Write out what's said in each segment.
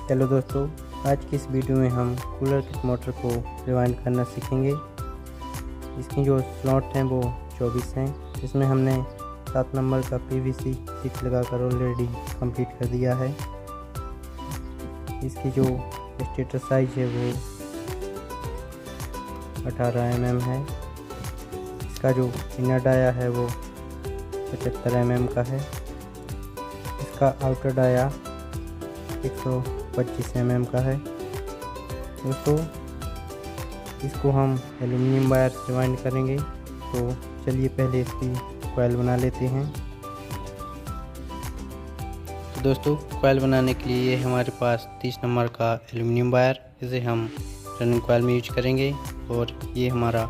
चलो दोस्तों, आज की इस वीडियो में हम कूलर किट मोटर को रिवाइंड करना सीखेंगे। इसकी जो स्लॉट हैं वो 24 हैं। इसमें हमने 7 नंबर का PVC 6 लगाकर ऑलरेडी कंप्लीट कर दिया है। इसकी जो स्टेटर साइज है वो 18 mm है। इसका जो इनर डाया है वो 75 mm का है। इसका आउटर डाया 125 mm का है। दोस्तों, इसको हम एल्युमिनियम वायर से वाइंड करेंगे। तो चलिए पहले इसकी कॉइल बना लेते हैं। तो दोस्तों, कॉइल बनाने के लिए ये हमारे पास 30 नंबर का एल्युमिनियम वायर, इसे हम रनिंग कॉइल में यूज करेंगे। और ये हमारा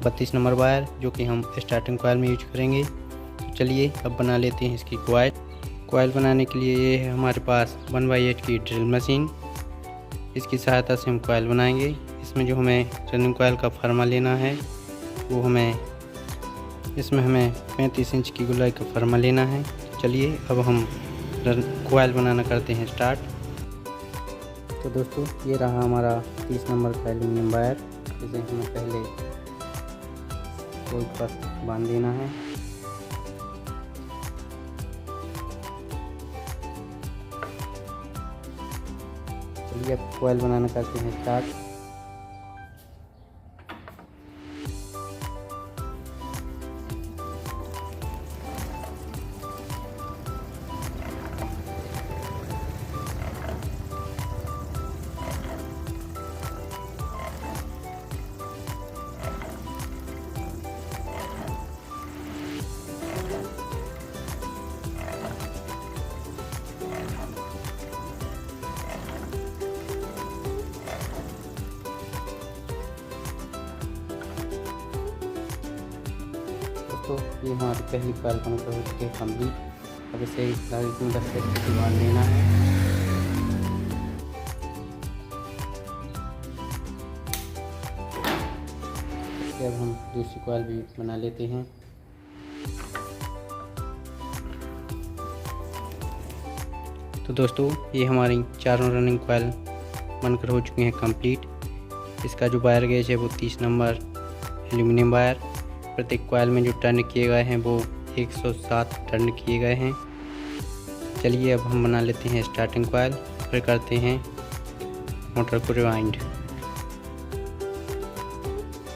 32 नंबर वायर जो कि हम स्टार्टिंग कॉइल में यूज करेंगे। तो चलिए अब बना लेते हैं इसकी कॉइल बनाने के लिए ये है हमारे पास 1/8 की ड्रिल मशीन। इसकी सहायता से हम कॉइल बनाएंगे। इसमें जो हमें रनिंग कॉइल का फर्मा लेना है वो इसमें हमें 35 इंच की गोलाई का फर्मा लेना है। चलिए अब हम कॉइल बनाना करते हैं स्टार्ट। तो दोस्तों, ये रहा हमारा 30 नंबर का एल्युमिनियम वायर। इसे हमें पहले कॉइल पर बांध देना है। चलिए अब कॉइल बनाना करते हैं स्टार्ट। तो ये हमारी पहली कॉइल बनकर हो चुकी है कम्प्लीट। अब इसे लाइटिंग से बांध लेना है। अब हम दूसरी कॉइल भी बना लेते हैं। तो दोस्तों, ये हमारी चारों रनिंग कॉइल बनकर हो चुकी हैं कंप्लीट। इसका जो वायर गेज है वो 30 नंबर एल्युमिनियम वायर। प्रत्येक कॉइल में जो टर्न किए गए हैं वो 107 टर्न किए गए हैं। चलिए अब हम बना लेते हैं स्टार्टिंग कॉइल, फिर करते हैं मोटर को रिवाइंड।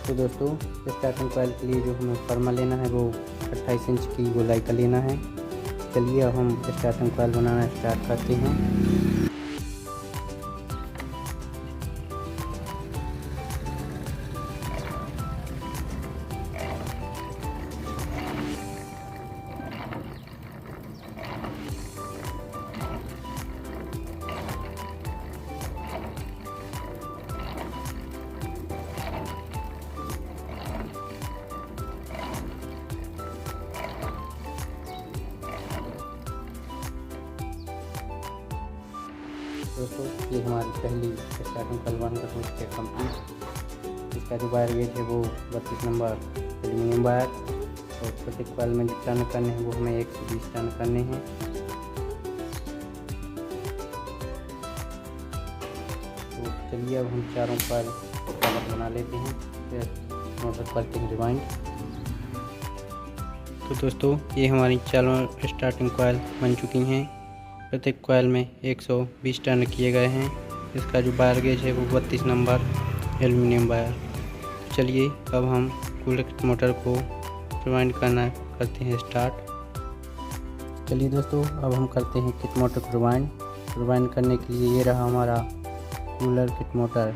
तो दोस्तों, स्टार्टिंग कॉइल के लिए जो हमें फर्मा लेना है वो 28 इंच की गोलाई का लेना है। चलिए अब हम स्टार्टिंग कॉइल बनाना स्टार्ट करते हैं। दोस्तों, ये हमारी पहली स्टार्टिंग कॉइल बनकर हो चुकी है कंप्लीट। इसका जो वायर गेज है वो 32 नंबर एल्युमिनियम वायर। और प्रत्येक कॉइल में जो टर्न करने हैं वो हमें 120 टर्न करने हैं। तो चलिए अब हम चारों कॉइल बना लेते हैं, फिर मोटर करते हैं रिवाइंड। तो दोस्तों, ये हमारी चारों स्टार्टिंग कॉइल बन चुकी हैं। प्रत्येक कॉइल में 120 टर्न किए गए हैं। इसका जो वायर गेज है वो 32 नंबर एल्युमिनियम वायर। चलिए अब हम कूलर किट मोटर को रिवाइंड करते हैं स्टार्ट। चलिए दोस्तों, अब हम करते हैं किट मोटर को रिवाइंड करने के लिए ये रहा हमारा cooler kit motor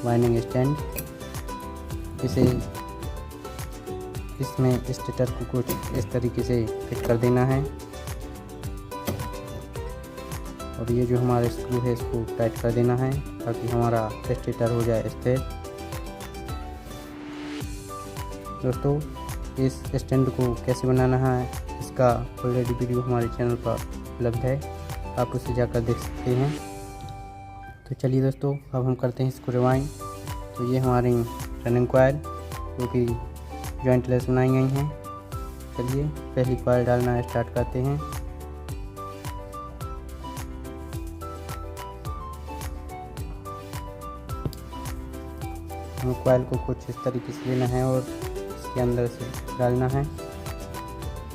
winding stand. इसमें स्टेटर को कुछ इस तरीके से फिट कर देना है। और ये जो हमारा स्क्रू है इसको टाइट कर देना है ताकि हमारा स्टेटर हो जाए स्थिर। दोस्तों, इस स्टैंड को कैसे बनाना है इसका ऑलरेडी वीडियो हमारे चैनल पर उपलब्ध है, आप उसे जाकर देख सकते हैं। तो चलिए दोस्तों, अब हम करते हैं इसको रिवाइंड। तो ये हमारी रनिंग कॉइल जो कि जॉइंट लेस बनाई गई हैं। चलिए पहली कॉइल डालना स्टार्ट करते हैं। हमें कॉइल को कुछ इस तरीके से लेना है और इसके अंदर से डालना है।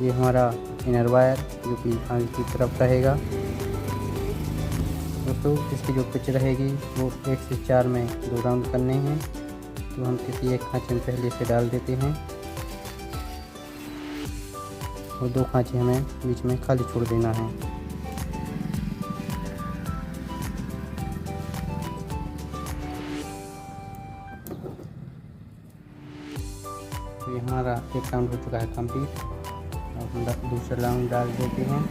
ये हमारा इनर वायर जो कि आगे की तरफ रहेगा। दोस्तों इसकी जो पिच रहेगी वो 1 से 4 में 2 राउंड करने हैं। तो हम किसी एक खांचे में पहले से डाल देते हैं और 2 खांचे हमें बीच में खाली छोड़ देना है। तो ये हमारा एक राउंड हो चुका है कंप्लीट। अब हम दूसरा राउंड डाल देते हैं।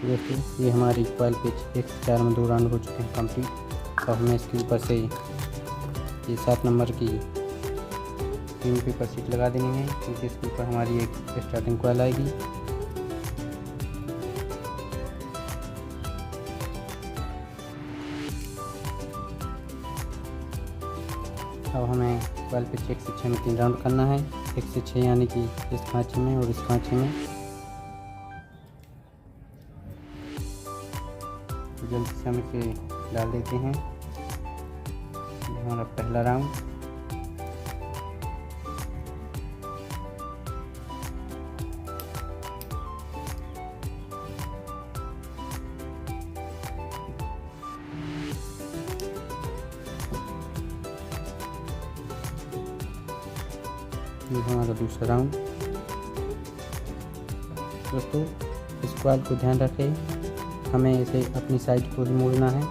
दोस्तों ये हमारी कॉइल पिच 1 से 4 में 2 राउंड हो चुके हैं कंप्लीट। तो हमें इसके ऊपर से ये 7 नंबर की 3 पेपर शीट लगा देनी है, क्योंकि इसके ऊपर हमारी एक स्टार्टिंग कॉइल आएगी। अब हमें कॉइल पिच 1 से 6 में 3 राउंड करना है। 1 से 6 यानी कि इस खांचे में और इस खांचे में। जल्दी से हम इसे डाल देते हैं। हमारा पहला राउंड। ये हमारा दूसरा राउंड। दोस्तों इस कॉइल को ध्यान रखें, हमें इसे अपनी साइड को ही मोड़ना है।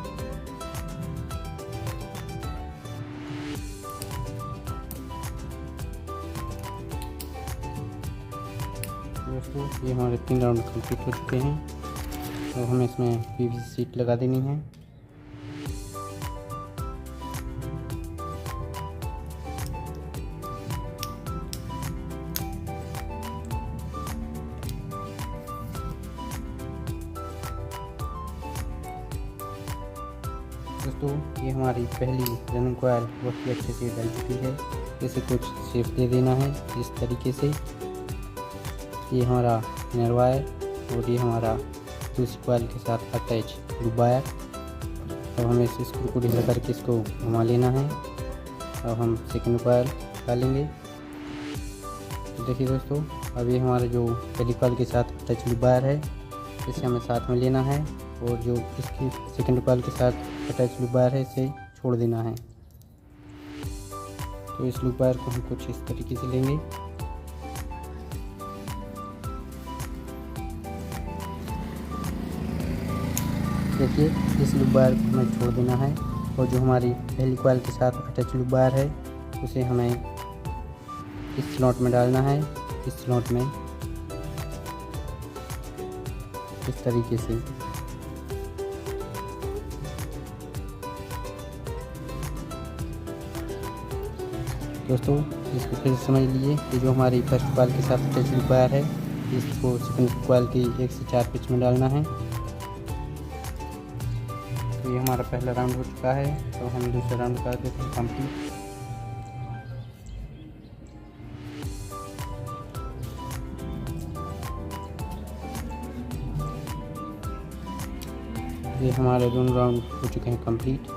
दोस्तों ये हमारे 3 राउंड कंप्लीट हो चुके हैं। तो हमें इसमें पीवीसी शीट लगा देनी है। दोस्तों ये हमारी पहली रनिंग कॉइल बहुत ही अच्छे से डल चुकी है। इसे कुछ शेप दे देना है इस तरीके से। ये हमारा इनर वायर और ये हमारा दूसरी कॉइल के साथ अटैच लूप वायर। अब हमें इस स्क्रू को ढीला करके इसको घुमा लेना है। अब हम सेकंड कॉइल डालेंगे। तो देखिए दोस्तों, अब ये हमारा जो पहली कॉइल के साथ अटैच लूप वायर है, इसे हमें साथ में लेना है और जो इसकी सेकंड कॉइल के साथ अटैच लूप वायर है इसे छोड़ देना है। तो इस लूप वायर को हम कुछ इस तरीके से लेंगे। देखिए इस लूप वायर को हमें छोड़ देना है और जो हमारी पहली कॉइल के साथ अटैच लूप वायर है उसे हमें इस स्लॉट में डालना है। इस स्लॉट में इस तरीके से। दोस्तों इसको फिर समझ लीजिए कि जो हमारी फर्स्ट कॉइल के साथ अटैच लूप वायर है इसको सेकंड कॉइल की 1 से 4 पिच में डालना है। तो ये हमारा पहला राउंड हो चुका है। तो हम दूसरा राउंड कर देते हैं कंप्लीट। ये हमारे दोनों राउंड हो चुके हैं कंप्लीट।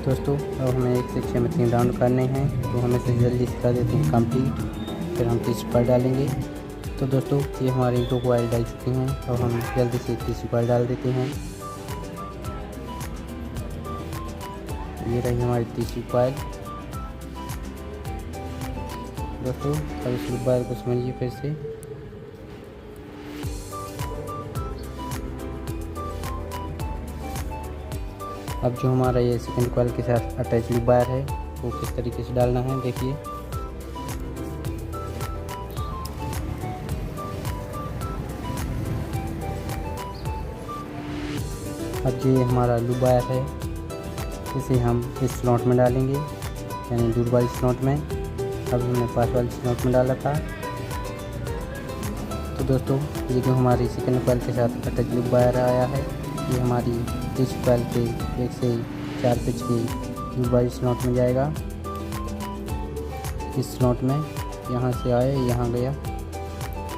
दोस्तों अब हमें 1 से 6 में 3 राउंड करने हैं। तो हम इसे जल्दी से कर देते हैं कंप्लीट। फिर हम तीसरी कॉइल डालेंगे। तो दोस्तों ये हमारी 2 कॉइल डाल चुकी हैं। अब हम जल्दी से तीसरी कॉइल डाल देते हैं। ये रही हमारी तीसरी कॉइल। दोस्तों अब इस लूप वायर को समझिए फिर से। अब जो हमारा ये सेकंड कॉइल के साथ अटैच लूप वायर है वो किस तरीके से डालना है देखिए। अब ये हमारा लूप वायर है, इसे हम इस स्लॉट में डालेंगे, यानी दूर वाली स्लॉट में। अब हमने पास वाली स्लॉट में डाला था। तो दोस्तों ये जो हमारी सेकंड कॉइल के साथ अटैच लूप वायर आया है, ये हमारी तीसरी कॉइल के 1 से 4 पिच की लूप वायर स्लॉट में जाएगा। इस स्लॉट में यहाँ से आए यहाँ गया।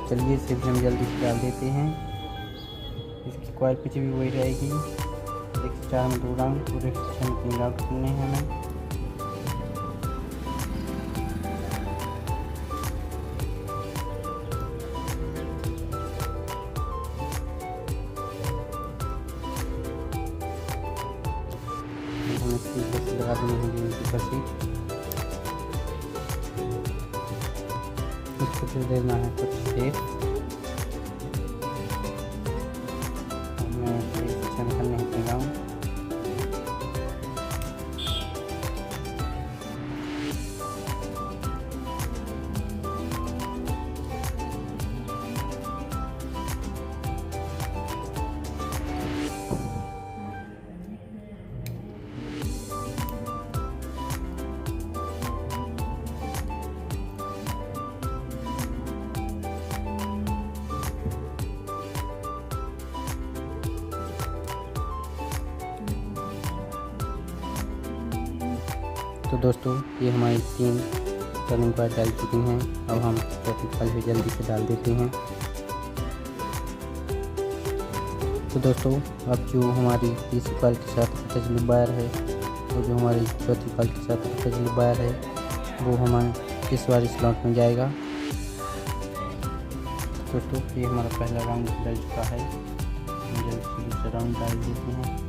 चलिए इसे भी हम जल्दी से डाल देते हैं। इसकी कॉइल पिच भी वही रहेगी, 1 से 4 में 2 राउंड और 1 से 6 में 3 राउंड करने हैं हमें। हमें इसकी कसी लगा देनी होगी, इनकी कसी इसको फिर देना है कुछ सेफ। हमें सेक्शन करने देगा हूँ। तो दोस्तों ये हमारी 3 टर्निंग कॉइल डाल चुकी हैं। अब हम चौथी कॉइल भी जल्दी से डाल देते हैं। तो दोस्तों अब जो हमारी तीसरी कॉइल के साथ अटैच लूप वायर है और जो हमारी चौथी कॉइल के साथ अटैच लूप वायर है वो हमारे इस वाली स्लॉट में जाएगा। दोस्तों ये हमारा पहला राउंड डल चुका है, हम जल्दी से दूसरा राउंड डाल देते हैं।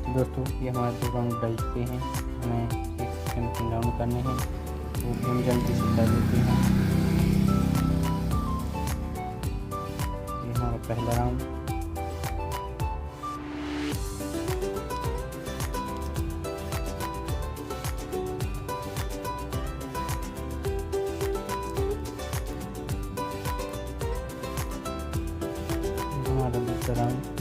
दोस्तों ये हमारे 2 राउंड डल चुके हैं, हमें 1 से 3 राउंड करने हैं, वो भी हम जल्दी से कर देते हैं। ये हमारा पहला राउंड। ये हमारा दूसरा राउंड।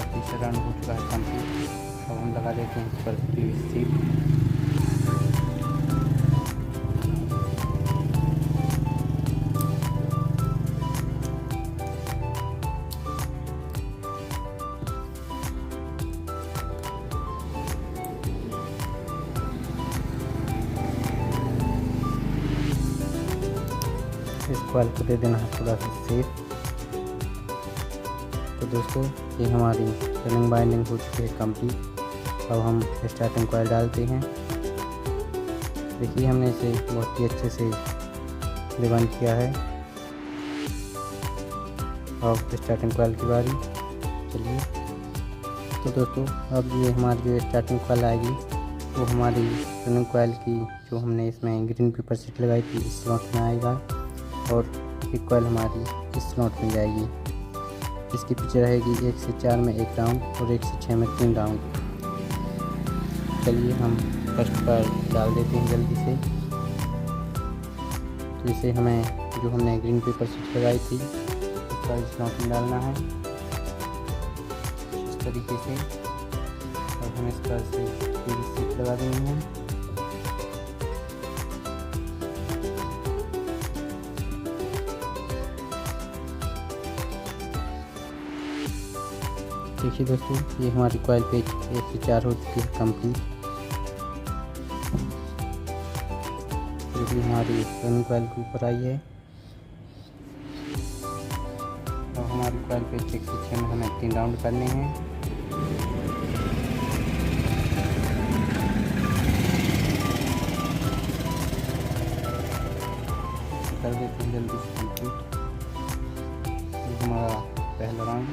तीसरा राउंड हो चुका है कंप्लीट। अब हम लगा देते हैं इस पर पीवीसी। इस कॉइल को दे देना है थोड़ा सा सेफ। तो दोस्तों ये हमारी रनिंग बाइंडिंग हो चुकी है कंप्लीट। अब हम स्टार्टिंग कॉइल डालते हैं। देखिए हमने इसे बहुत ही अच्छे से रिबन किया है। अब स्टार्टिंग कॉइल की बारी। चलिए तो दोस्तों अब ये हमारी जो स्टार्टिंग कॉइल आएगी वो हमारी रनिंग कॉइल की जो हमने इसमें ग्रीन पेपर शीट लगाई थी इस स्लॉट में आएगा और एक कॉइल हमारी इस स्लॉट में जाएगी। इसकी पिच रहेगी 1 से 4 में 1 राउंड और 1 से 6 में 3 राउंड। चलिए हम फर्स्ट पर डाल देते हैं जल्दी से। तो इसे हमें जो हमने ग्रीन पेपर शीट लगाई थी उसका इस स्लॉट में डालना है इस तरीके से। अब हम इस पर से पीवीसी शीट लगा देंगे हैं। देखिए दोस्तों ये हमारी कॉइल पेज 1 से 4 हो चुकी है कंप्लीट। जो भी हमारी रनिंग कॉइल के ऊपर आई है। और हमारी कॉइल पेज 1 से 6 में हमें 3 राउंड करने हैं। कर देते हैं जल्दी से कंप्लीट। ये हमारा पहला राउंड।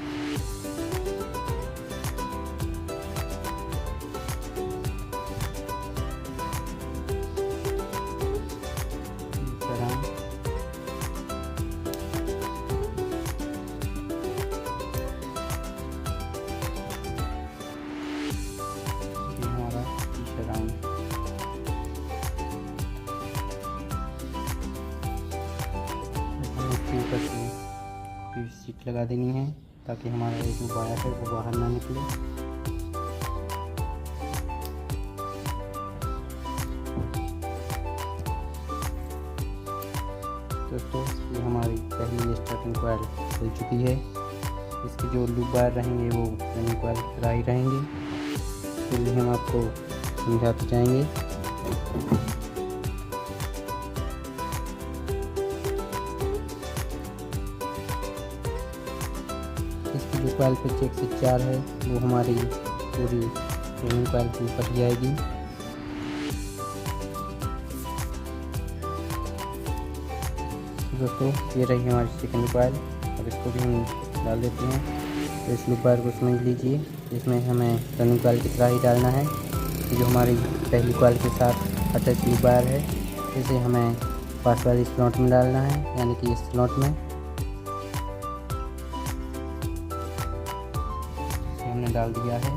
सीट लगा देनी है ताकि हमारा ये जो वायर है वो बाहर ना निकले। दोस्तों ये हमारी पहली स्टार्टिंग कॉइल खुल चुकी है। इसके जो लूप वायर रहेंगे वो रनिंग कॉइल की तरह ही रहेंगे, फिर भी हम आपको समझाते जाएंगे। इसकी जो कॉइल पे चेक से 4 है वो हमारी पूरी रनिंग कॉइल के ऊपर जाएगी। दोस्तों ये रही हमारी सेकंड कॉइल। अब इसको भी हम डाल देते हैं। तो इस लूप वायर को समझ लीजिए, इसमें हमें रनिंग कॉइल की तरह ही डालना है। जो हमारी पहली कॉइल के साथ अटैच लूप वायर है इसे हमें पास वाली स्लॉट में डालना है, यानी कि इस स्लॉट में इसे हमने डाल दिया है।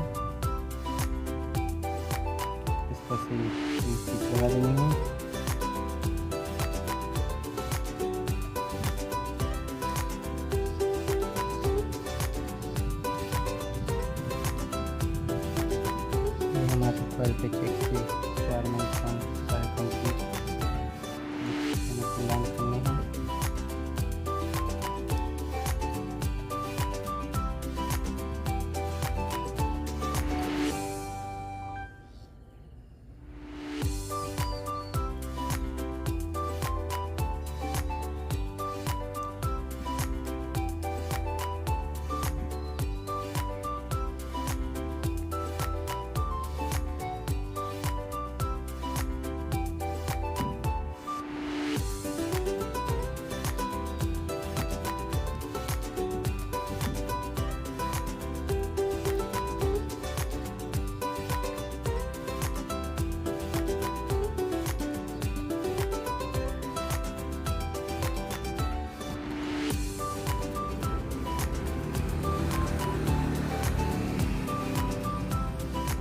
इस पर से सीट लगा देनी है। हमारे कॉइल पे चेक से 4 मिनट कंप्लीट करने हैं।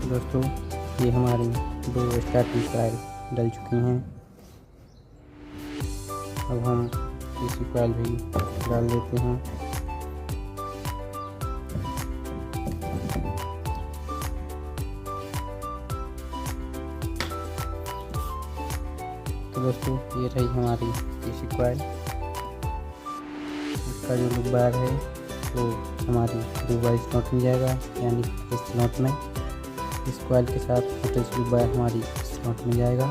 दोस्तों ये हमारी 2 स्टार्टिंग कॉइल डल चुकी हैं। अब हम तीसरी कॉइल भी डाल देते हैं। तो दोस्तों ये रही हमारी तीसरी कॉइल। इसका जो लूप वायर है वो हमारी लूप वायर स्लॉट में जाएगा, यानी इस स्लॉट में। इस कॉइल के साथ अटैच लूप वायर हमारी स्लॉट में जाएगा।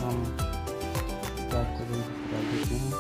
हम वायर को डाल देते हैं।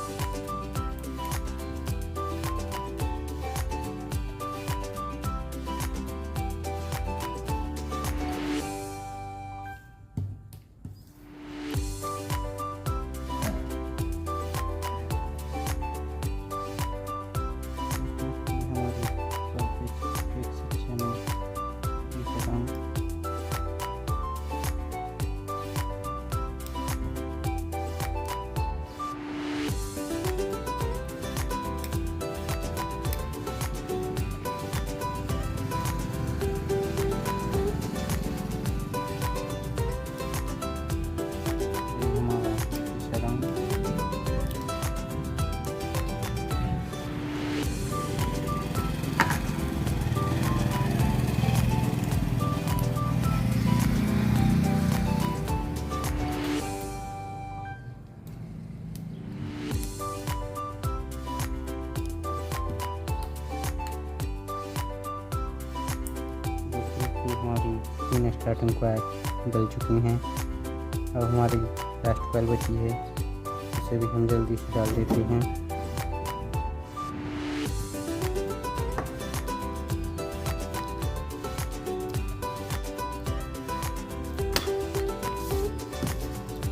हमारी 3 स्टार्टिंग कॉइल डल चुकी हैं। अब हमारी लास्ट कॉइल बची है, इसे भी हम जल्दी से डाल देते हैं।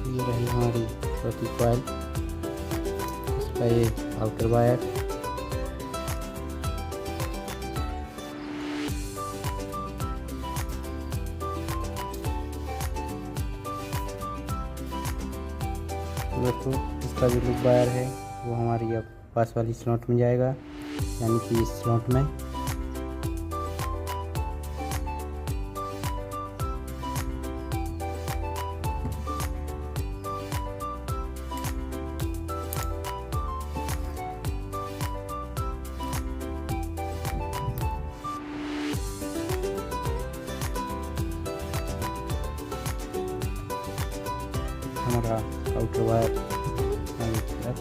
ये रही हमारी चौथी कॉइल। इसका ये आउटर वायर, दोस्तों इसका जो लूप वायर है वो हमारी अब पास वाली स्लॉट में जाएगा, यानी कि इस स्लॉट में। आउटर वायर आगे की तरफ।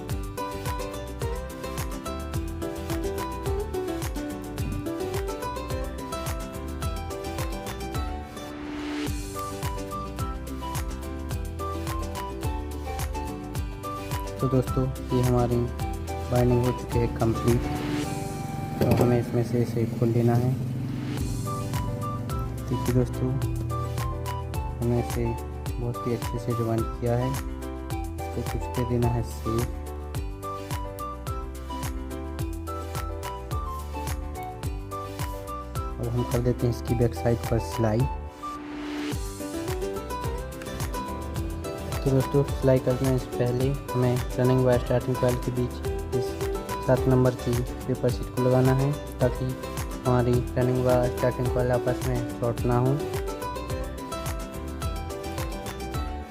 तो दोस्तों ये हमारी बाइंडिंग हो चुकी है कंप्लीट। तो हमें इसमें से इसे खोल लेना है। देखिए दोस्तों, हमने इसे बहुत ही अच्छे से ज्वाइन किया है। इसको कुछ दे देना है शेप। और हम कर देते हैं इसकी बैक साइड पर सिलाई। तो दोस्तों सिलाई करने से पहले हमें रनिंग वायर स्टार्टिंग कॉइल के बीच इस 7 नंबर की पेपर शीट को लगाना है, ताकि हमारी रनिंग वायर स्टार्टिंग कॉइल आपस में शॉर्ट ना हो।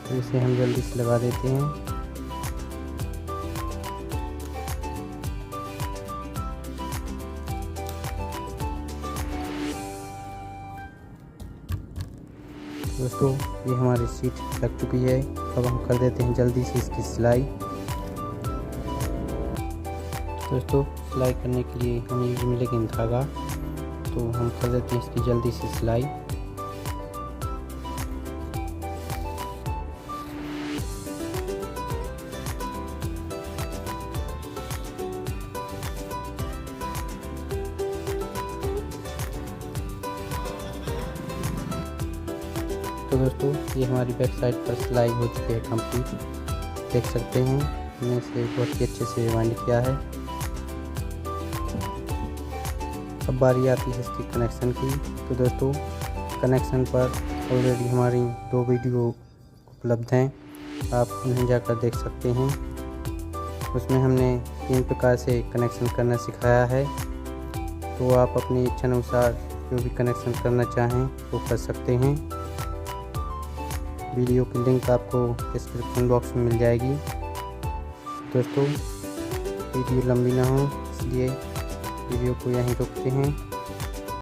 तो इसे हम जल्दी से लगा देते हैं। दोस्तों ये हमारी सीट लग चुकी है। अब हम कर देते हैं जल्दी से इसकी सिलाई। दोस्तों सिलाई करने के लिए हमें यूज में लेकिन धागा, तो हम कर देते हैं इसकी जल्दी से सिलाई। तो दोस्तों ये हमारी बैक साइड पर सिलाई हो चुकी है कंप्लीट। देख सकते हैं हमने इसे बहुत ही अच्छे से वाइंड किया है। अब बारी आती है इसकी कनेक्शन की। तो दोस्तों कनेक्शन पर ऑलरेडी हमारी 2 वीडियो उपलब्ध हैं, आप उन्हें जाकर देख सकते हैं। उसमें हमने 3 प्रकार से कनेक्शन करना सिखाया है। तो आप अपनी इच्छा अनुसार जो भी कनेक्शन करना चाहें वो कर सकते हैं। वीडियो की लिंक आपको डिस्क्रिप्शन बॉक्स में मिल जाएगी। दोस्तों वीडियो लंबी ना हो इसलिए वीडियो को यहीं रोकते हैं।